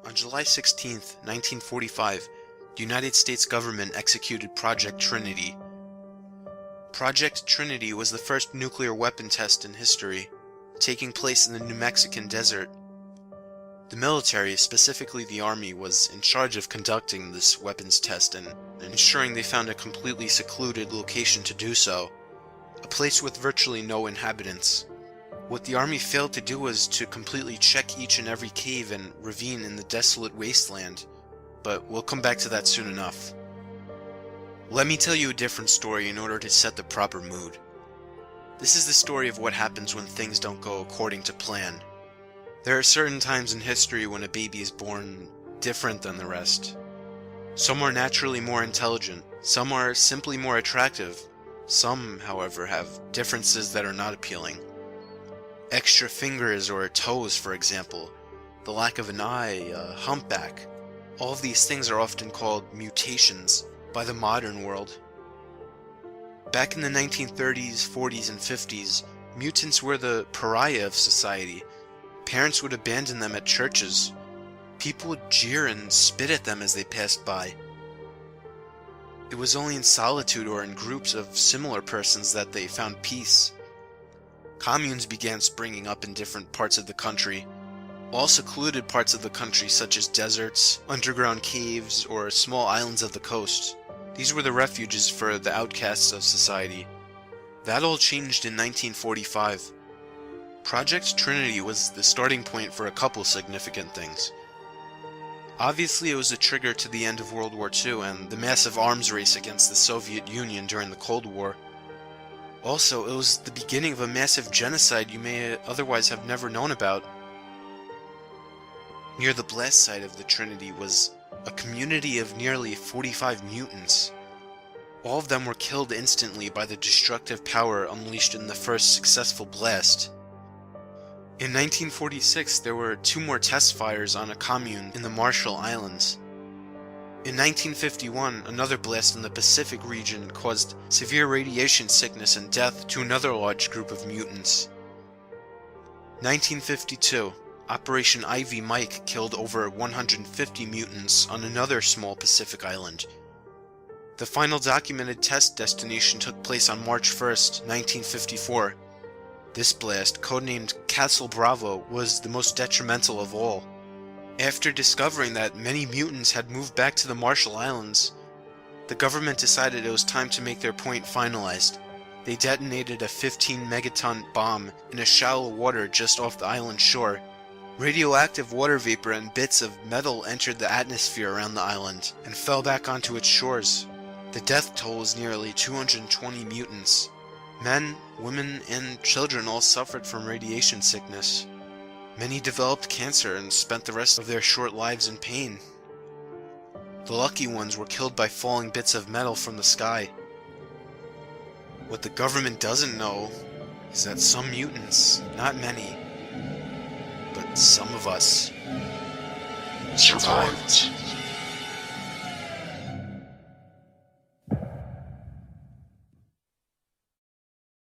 On July 16, 1945, the United States government executed Project Trinity. Project Trinity was the first nuclear weapon test in history, taking place in the New Mexican desert. The military, specifically the Army, was in charge of conducting this weapons test and ensuring they found a completely secluded location to do so, a place with virtually no inhabitants. What the Army failed to do was to completely check each and every cave and ravine in the desolate wasteland, but we'll come back to that soon enough. Let me tell you a different story in order to set the proper mood. This is the story of what happens when things don't go according to plan. There are certain times in history when a baby is born different than the rest. Some are naturally more intelligent, some are simply more attractive, some, however, have differences that are not appealing. Extra fingers or toes, for example, the lack of an eye, a humpback. All of these things are often called mutations by the modern world. Back in the 1930s, 40s, and 50s, mutants were the pariah of society. Parents would abandon them at churches. People would jeer and spit at them as they passed by. It was only in solitude or in groups of similar persons that they found peace. Communes began springing up in different parts of the country. All secluded parts of the country, such as deserts, underground caves, or small islands of the coast. These were the refuges for the outcasts of society. That all changed in 1945. Project Trinity was the starting point for a couple significant things. Obviously, it was a trigger to the end of World War II and the massive arms race against the Soviet Union during the Cold War. Also, it was the beginning of a massive genocide you may otherwise have never known about. Near the blast site of the Trinity was a community of nearly 45 mutants. All of them were killed instantly by the destructive power unleashed in the first successful blast. In 1946, there were 2 more test fires on a commune in the Marshall Islands. In 1951, another blast in the Pacific region caused severe radiation sickness and death to another large group of mutants. 1952, Operation Ivy Mike killed over 150 mutants on another small Pacific island. The final documented test destination took place on March 1st, 1954. This blast, codenamed Castle Bravo, was the most detrimental of all. After discovering that many mutants had moved back to the Marshall Islands, the government decided it was time to make their point finalized. They detonated a 15-megaton bomb in a shallow water just off the island shore. Radioactive water vapor and bits of metal entered the atmosphere around the island and fell back onto its shores. The death toll was nearly 220 mutants. Men, women, and children all suffered from radiation sickness. Many developed cancer and spent the rest of their short lives in pain. The lucky ones were killed by falling bits of metal from the sky. What the government doesn't know is that some mutants, not many, but some of us, survived.